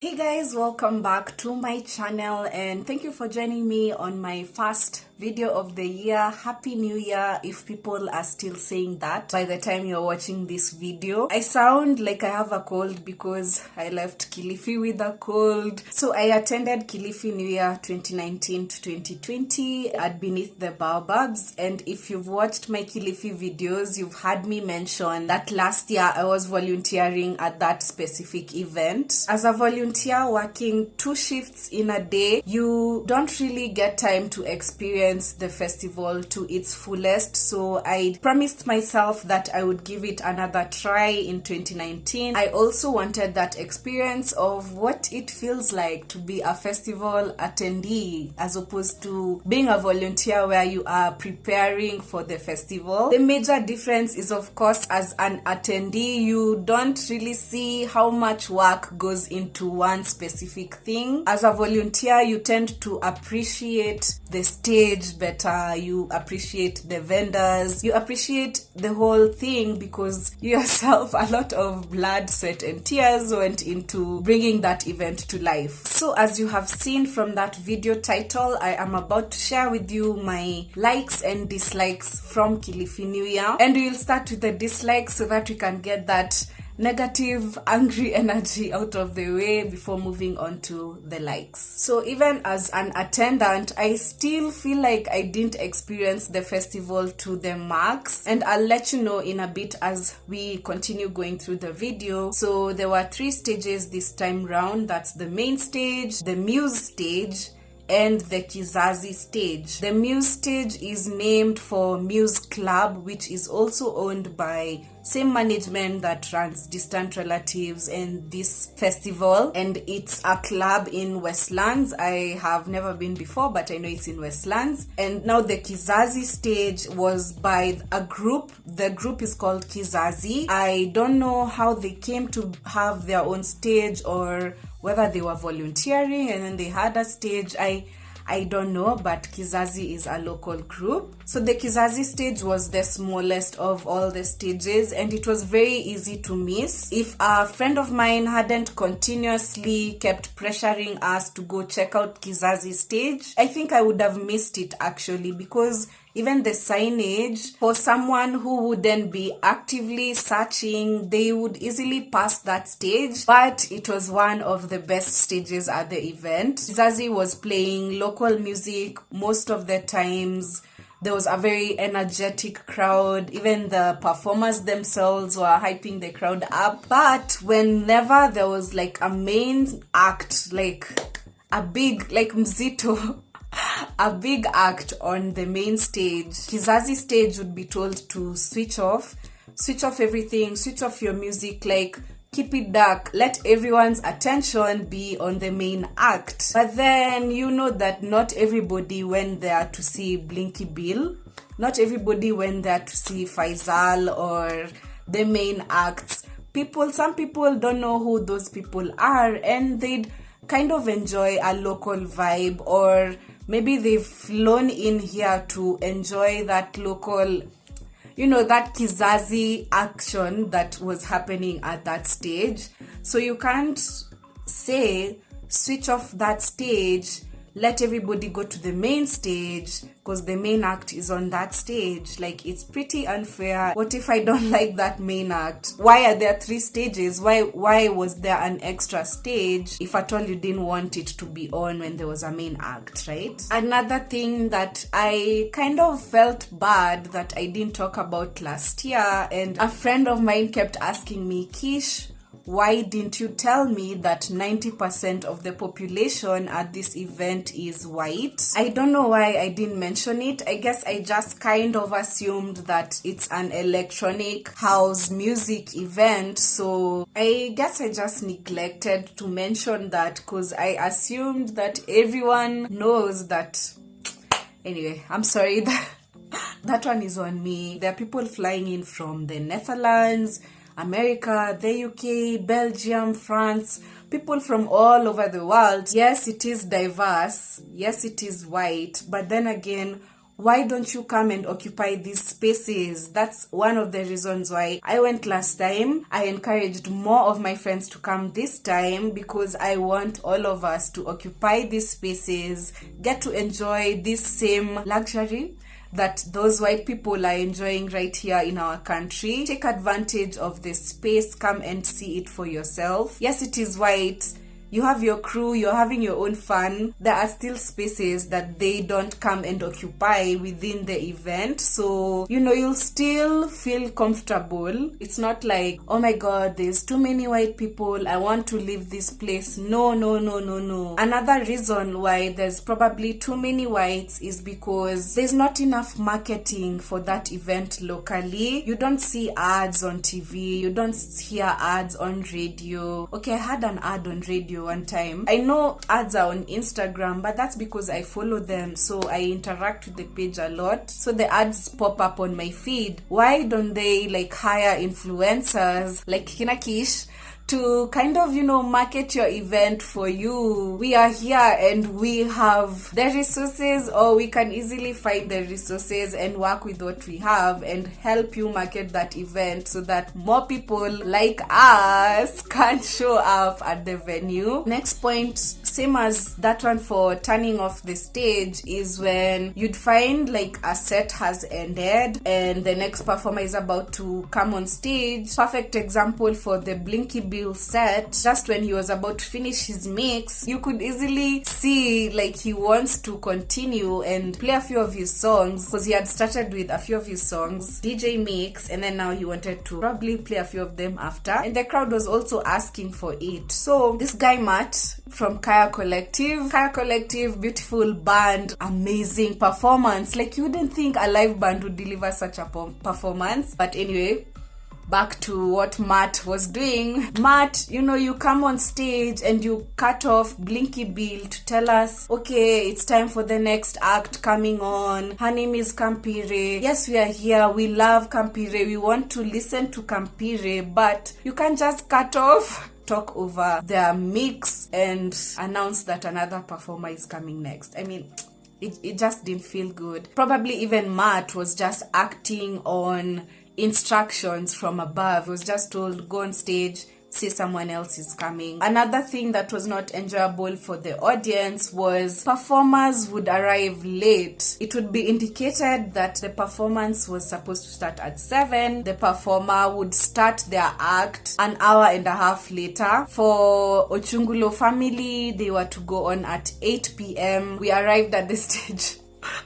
Hey guys, welcome back to my channel and thank you for joining me on my first video of the year. Happy New Year if people are still saying that by the time you're watching this video. I sound like I have a cold because I left Kilifi with a cold. So I attended Kilifi New Year 2019 to 2020 at Beneath The Baobabs, and if you've watched my Kilifi videos, you've heard me mention that last year I was volunteering at that specific event. As a volunteer working 2 shifts in a day, you don't really get time to experience the festival to its fullest. So I promised myself that I would give it another try in 2019. I also wanted that experience of what it feels like to be a festival attendee as opposed to being a volunteer where you are preparing for the festival. The major difference is, of course, as an attendee, you don't really see how much work goes into one specific thing. As a volunteer, you tend to appreciate the stage better, you appreciate the vendors, you appreciate the whole thing because you yourself, a lot of blood, sweat and tears went into bringing that event to life. So as you have seen from that video title, I am about to share with you my likes and dislikes from Kilifi New Year, and we'll start with the dislikes so that we can get that negative, angry energy out of the way before moving on to the likes. So even as an attendant, I still feel like I didn't experience the festival to the max, and I'll let you know in a bit as we continue going through the video. So there were 3 stages this time round. That's the main stage, the Muse stage, and the Kizazi stage. The Muse stage is named for Muse Club, which is also owned by same management that runs Distant Relatives and this festival, and it's a club in Westlands. I have never been before, but I know it's in Westlands. And now the Kizazi stage was by a group. The group is called Kizazi. I don't know how they came to have their own stage or whether they were volunteering and then they had a stage. I don't know, but Kizazi is a local group. So the Kizazi stage was the smallest of all the stages, and it was very easy to miss. If a friend of mine hadn't continuously kept pressuring us to go check out Kizazi stage, I think I would have missed it actually, because even the signage, for someone who wouldn't be actively searching, they would easily pass that stage. But it was one of the best stages at the event. Kizazi was playing local music most of the times. There was a very energetic crowd. Even the performers themselves were hyping the crowd up. But whenever there was like a main act, like a big, like Mzito, a big act on the main stage, Kizazi stage would be told to switch off everything, switch off your music, like keep it dark, let everyone's attention be on the main act. But then you know that not everybody went there to see Blinky Bill, not everybody went there to see Faisal or the main acts. Some people don't know who those people are, and they'd kind of enjoy a local vibe, or maybe they've flown in here to enjoy that local, that Kizazi action that was happening at that stage. So you can't say switch off that stage, let everybody go to the main stage because the main act is on that stage. Like, it's pretty unfair. What if I don't like that main act? Why are there 3 stages? Why was there an extra stage if at all you didn't want it to be on when there was a main act, right? Another thing that I kind of felt bad that I didn't talk about last year, and a friend of mine kept asking me, Kish, why didn't you tell me that 90% of the population at this event is white? I don't know why I didn't mention it. I guess I just kind of assumed that it's an electronic house music event. So I guess I just neglected to mention that because I assumed that everyone knows that. Anyway, I'm sorry. That one is on me. There are people flying in from the Netherlands, America, the UK, Belgium, France, people from all over the world. Yes, it is diverse. Yes, it is white. But then again, why don't you come and occupy these spaces? That's one of the reasons why I went last time. I encouraged more of my friends to come this time because I want all of us to occupy these spaces, get to enjoy this same luxury that those white people are enjoying right here in our country. Take advantage of the space, come and see it for yourself. Yes, it is white. You have your crew, you're having your own fun. There are still spaces that they don't come and occupy within the event. So, you'll still feel comfortable. It's not like, oh my God, there's too many white people, I want to leave this place. No. Another reason why there's probably too many whites is because there's not enough marketing for that event locally. You don't see ads on TV, you don't hear ads on radio. Okay, I had an ad on radio one time. I know ads are on Instagram, but that's because I follow them, so I interact with the page a lot, so the ads pop up on my feed. Why don't they hire influencers like Kish to kind of, market your event for you? We are here and we have the resources, or we can easily find the resources and work with what we have and help you market that event so that more people like us can show up at the venue. Next point, same as that one for turning off the stage, is when you'd find a set has ended and the next performer is about to come on stage. Perfect example for the Blinky set. Just when he was about to finish his mix, you could easily see he wants to continue and play a few of his songs, because he had started with a few of his songs, DJ mix, and then now he wanted to probably play a few of them after, and the crowd was also asking for it. So this guy Matt from Kaya Collective, beautiful band, amazing performance. You wouldn't think a live band would deliver such a performance. But anyway, back to what Matt was doing. Matt, you come on stage and you cut off Blinky Bill to tell us, okay, it's time for the next act coming on. Her name is Kampire. Yes, we are here. We love Kampire. We want to listen to Kampire, but you can't just cut off, talk over their mix and announce that another performer is coming next. I mean, it just didn't feel good. Probably even Matt was just acting on instructions from above. He was just told, go on stage, say someone else is coming. Another thing that was not enjoyable for the audience was performers would arrive late. It would be indicated that the performance was supposed to start at 7. The performer would start their act an hour and a half later. For Ochungulo family, they were to go on at 8 p.m. We arrived at the stage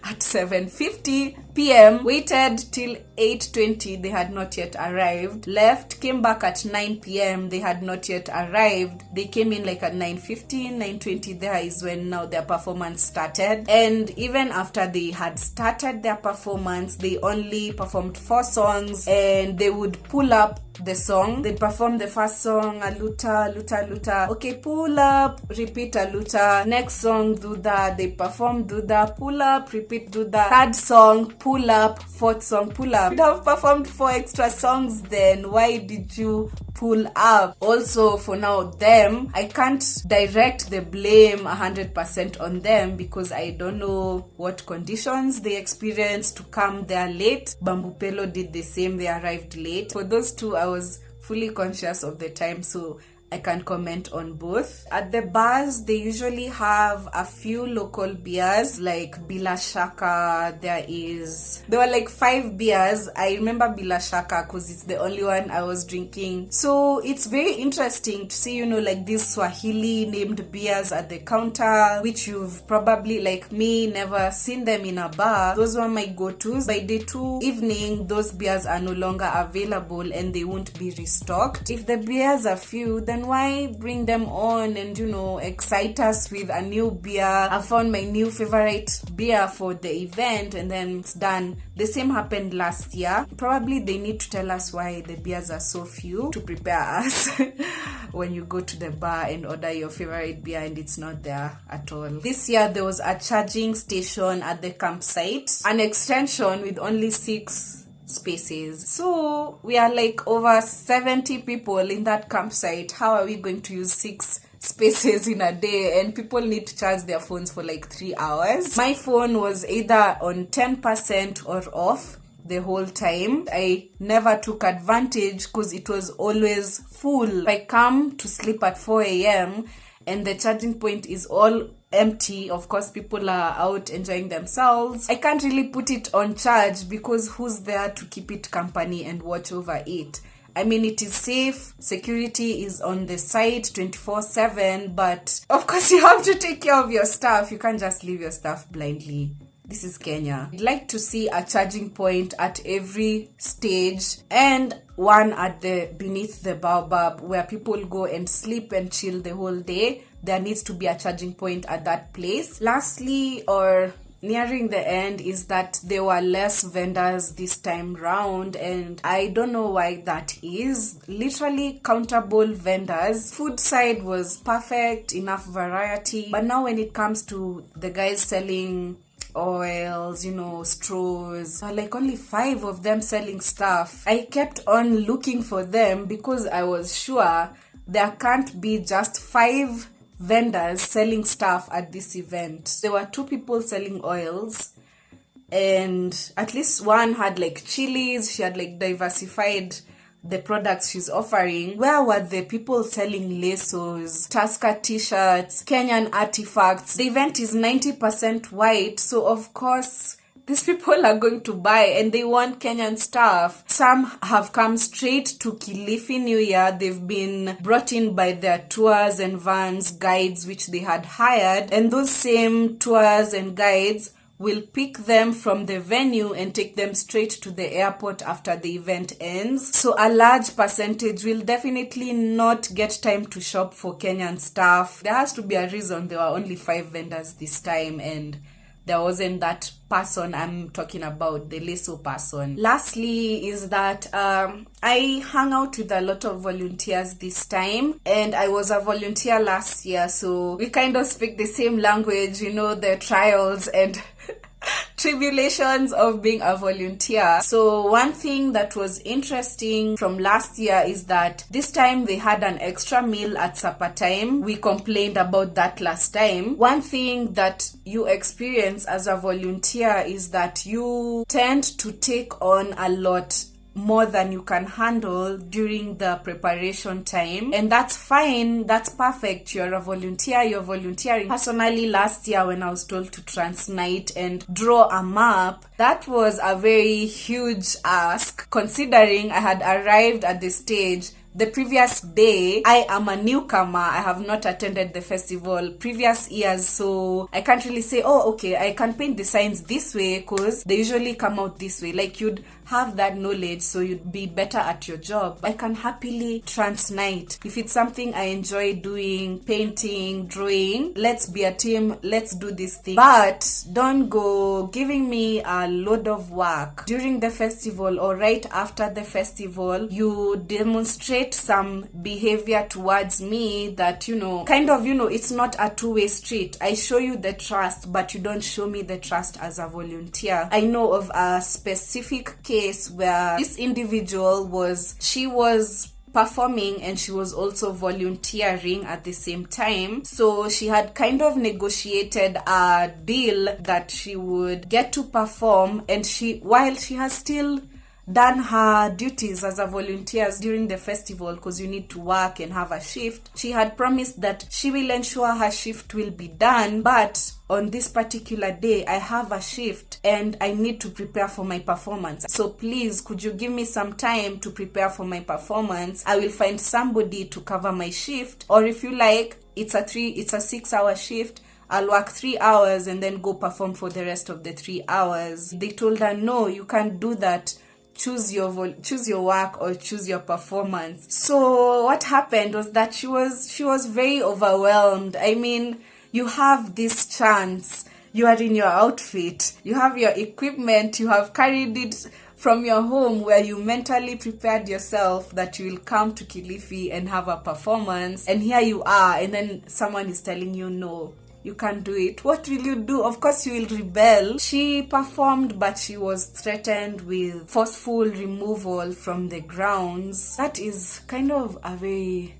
at 7:50 p.m. waited till 8:20, they had not yet arrived. Left, came back at 9 p.m. they had not yet arrived. They came in at 9:15, 9:20. There is when now their performance started. And even after they had started their performance, they only performed 4 songs, and they would pull up the song. They'd perform the first song, Aluta, Luta, Luta. Okay, pull up, repeat Aluta. Next song, Duda. They perform Duda, pull up, repeat Duda. Third song, pull up. Fourth song, pull up. You'd have performed 4 extra songs then. Why did you pull up? Also, for now, them, I can't direct the blame 100% on them because I don't know what conditions they experienced to come there late. Bamboo Pelo did the same. They arrived late. For those two, I was fully conscious of the time, so I can comment on both. At the bars, they usually have a few local beers like Bila Shaka. There were 5 beers. I remember Bila Shaka because it's the only one I was drinking. So it's very interesting to see, these Swahili named beers at the counter, which you've probably, like me, never seen them in a bar. Those were my go-tos. By day 2 evening, those beers are no longer available and they won't be restocked. If the beers are few, then why bring them on and excite us with a new beer? I found my new favorite beer for the event and then it's done. The same happened last year. Probably they need to tell us why the beers are so few to prepare us when you go to the bar and order your favorite beer and it's not there at all. This year there was a charging station at the campsite, an extension with only 6 spaces. So we are over 70 people in that campsite. How are we going to use 6 spaces in a day, and people need to charge their phones for like 3 hours. My phone was either on 10% or off the whole time. I never took advantage because it was always full. If I come to sleep at 4 a.m. and the charging point is all empty, of course people are out enjoying themselves, I can't really put it on charge because who's there to keep it company and watch over it? I mean, it is safe, security is on the side 24/7, but of course you have to take care of your stuff. You can't just leave your stuff blindly. This is Kenya. I'd like to see a charging point at every stage and one at the Beneath The Baobab where people go and sleep and chill the whole day. There needs to be a charging point at that place. Lastly, or nearing the end, is that there were less vendors this time round, and I don't know why that is. Literally countable vendors. Food side was perfect, enough variety, but now when it comes to the guys selling oils, straws, like only 5 of them selling stuff. I kept on looking for them because I was sure there can't be just 5 vendors selling stuff at this event. There were 2 people selling oils, and at least one had like chilies. She had like diversified the products she's offering. Where were the people selling laces, Tusker t-shirts, Kenyan artifacts? The event is 90% white, so of course these people are going to buy and they want Kenyan stuff. Some have come straight to Kilifi New Year. They've been brought in by their tours and vans, guides which they had hired, and those same tours and guides will pick them from the venue and take them straight to the airport after the event ends. So a large percentage will definitely not get time to shop for Kenyan stuff. There has to be a reason there were only 5 vendors this time, and there wasn't that person I'm talking about, the Leso person. Lastly is that I hung out with a lot of volunteers this time, and I was a volunteer last year, so we kind of speak the same language, the trials and tribulations of being a volunteer. So one thing that was interesting from last year is that this time they had an extra meal at supper time. We complained about that last time. One thing that you experience as a volunteer is that you tend to take on a lot more than you can handle during the preparation time, and that's fine, that's perfect. You're a volunteer, you're volunteering. Personally, last year when I was told to transnight and draw a map, that was a very huge ask, considering I had arrived at the stage the previous day. I am a newcomer. I have not attended the festival previous years, so I can't really say, oh, okay, I can paint the signs this way because they usually come out this way. Like, you'd have that knowledge, so you'd be better at your job. I can happily transnight. If it's something I enjoy doing, painting, drawing, let's be a team, let's do this thing. But don't go giving me a load of work during the festival or right after the festival. You demonstrate some behavior towards me that, it's not a two-way street. I show you the trust, but you don't show me the trust as a volunteer. I know of a specific case where this individual was performing and she was also volunteering at the same time. So she had kind of negotiated a deal that she would get to perform, and while she has still done her duties as a volunteer during the festival, because you need to work and have a shift, she had promised that she will ensure her shift will be done. But on this particular day, I have a shift and I need to prepare for my performance. So please, could you give me some time to prepare for my performance? I will find somebody to cover my shift, or if you like, it's a 6-hour shift. I'll work 3 hours and then go perform for the rest of the 3 hours. They told her, no, you can't do that. Choose your work or choose your performance. So what happened was that she was very overwhelmed. I mean, you have this chance. You are in your outfit. You have your equipment. You have carried it from your home where you mentally prepared yourself that you will come to Kilifi and have a performance. And here you are, and then someone is telling you, no, you can't do it. What will you do? Of course you will rebel. She performed, but she was threatened with forceful removal from the grounds. That is kind of a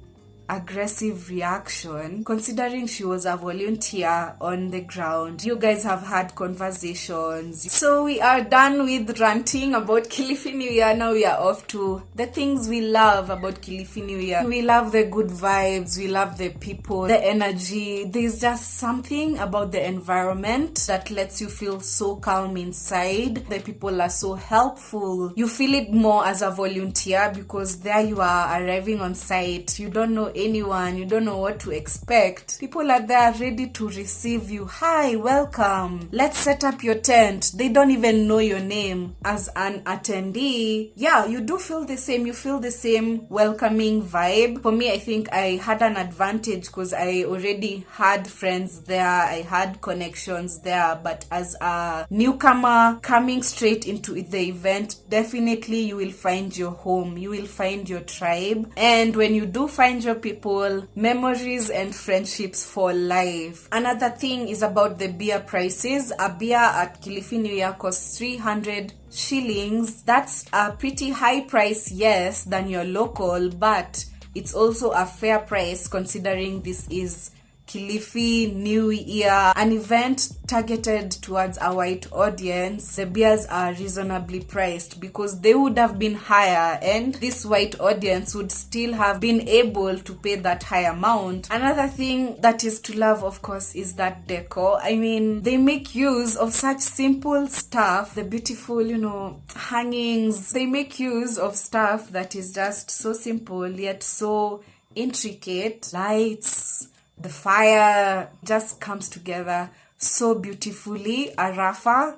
aggressive reaction, considering she was a volunteer on the ground. You guys have had conversations. So we are done with ranting about Kilifi New Year. Now we are off to the things we love about Kilifi New Year. We love the good vibes, we love the people, the energy. There's just something about the environment that lets you feel so calm inside. The people are so helpful. You feel it more as a volunteer because there you are arriving on site. You don't know anyone, you don't know what to expect. People are there ready to receive you. Hi, welcome. Let's set up your tent. They don't even know your name. As an attendee, yeah, you do feel the same. You feel the same welcoming vibe. For me, I think I had an advantage because I already had friends there. I had connections there. But as a newcomer coming straight into the event, definitely you will find your home. You will find your tribe. And when you do find your people, memories and friendships for life. Another thing is about the beer prices. A beer at Kilifi New Year costs 300 shillings. That's a pretty high price, yes, than your local, but it's also a fair price considering this is Kilifi New Year, an event targeted towards a white audience. The beers are reasonably priced because they would have been higher, and this white audience would still have been able to pay that high amount. Another thing that is to love, of course, is that decor. I mean, they make use of such simple stuff, the beautiful, hangings. They make use of stuff that is just so simple yet so intricate. Lights, the fire just comes together so beautifully. Arafa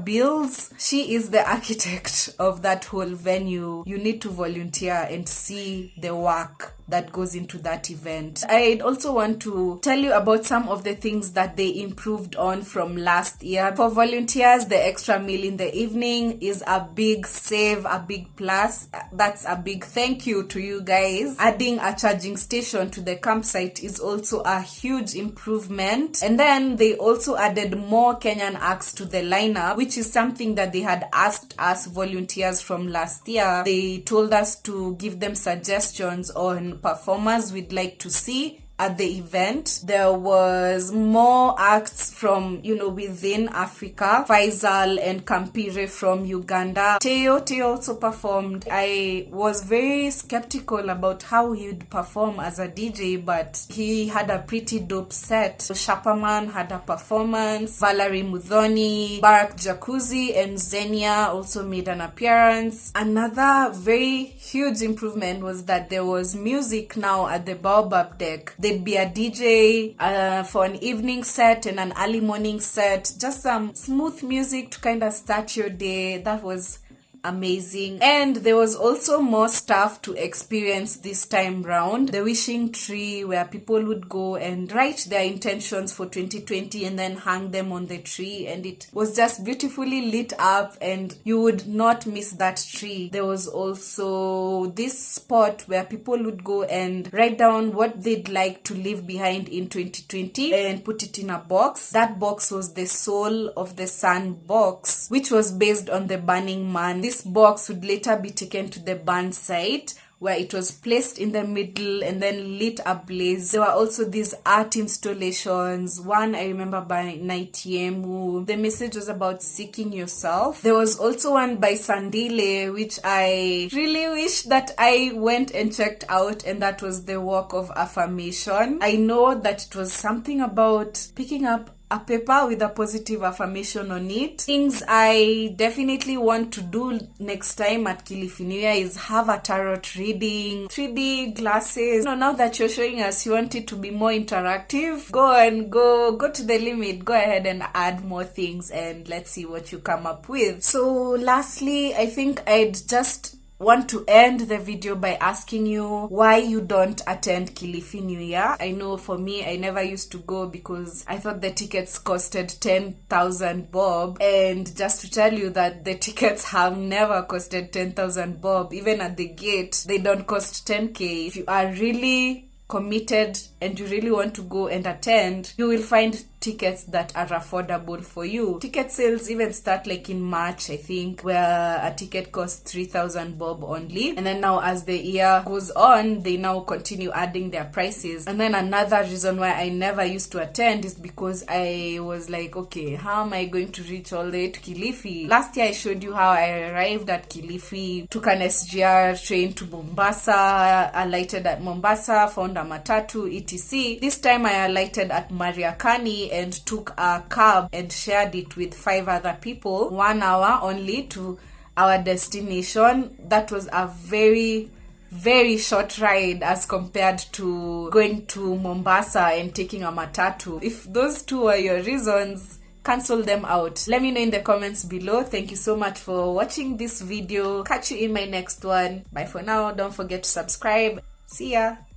Bills, she is the architect of that whole venue. You need to volunteer and see the work that goes into that event. I'd also want to tell you about some of the things that they improved on from last year. For volunteers, the extra meal in the evening is a big save, a big plus. That's a big thank you to you guys. Adding a charging station to the campsite is also a huge improvement. And then they also added more Kenyan acts to the lineup, which is something that they had asked us volunteers from last year. They told us to give them suggestions on performers we'd like to see at the event. There was more acts from, within Africa. Faisal and Kampire from Uganda. Teo also performed. I was very skeptical about how he'd perform as a DJ, but he had a pretty dope set. Shapaman had a performance. Valerie Mudhoni, Barak Jacuzzi, and Xenia also made an appearance. Another very huge improvement was that there was music now at the Baobab deck. There'd be a DJ for an evening set and an early morning set. Just some smooth music to kind of start your day. That was amazing. And there was also more stuff to experience this time round. The wishing tree, where people would go and write their intentions for 2020 and then hang them on the tree, and it was just beautifully lit up and you would not miss that tree. There was also this spot where people would go and write down what they'd like to leave behind in 2020 and put it in a box. That box was the Soul of the Sun box, which was based on the Burning Man. This box would later be taken to the burn site, where it was placed in the middle and then lit ablaze. There were also these art installations. One I remember by Naitiemu. The message was about seeking yourself. There was also one by Sandile, which I really wish that I went and checked out, and that was the Walk of Affirmation. I know that it was something about picking up a paper with a positive affirmation on it. Things I definitely want to do next time at Kilifi New Year is have a tarot reading, 3D glasses. Now that you're showing us you want it to be more interactive, go to the limit. Go ahead and add more things and let's see what you come up with. So lastly, I think I'd just want to end the video by asking you why you don't attend Kilifi New Year. I know for me, I never used to go because I thought the tickets costed 10,000 bob, and just to tell you that the tickets have never costed 10,000 bob. Even at the gate, they don't cost 10k. If you are really committed and you really want to go and attend, you will find tickets that are affordable for you. Ticket sales even start like in March, I think, where a ticket costs 3,000 bob only. And then now as the year goes on, they now continue adding their prices. And then another reason why I never used to attend is because I was like, okay, how am I going to reach all the way to Kilifi? Last year I showed you how I arrived at Kilifi, took an SGR train to Mombasa, alighted at Mombasa, found a matatu, etc. This time I alighted at Mariakani and took a cab and shared it with 5 other people, 1 hour only to our destination. That was a very short ride as compared to going to Mombasa and taking a matatu. If those two are your reasons, cancel them out. Let me know in the comments below. Thank you so much for watching this video. Catch you in my next one. Bye for now. Don't forget to subscribe. See ya.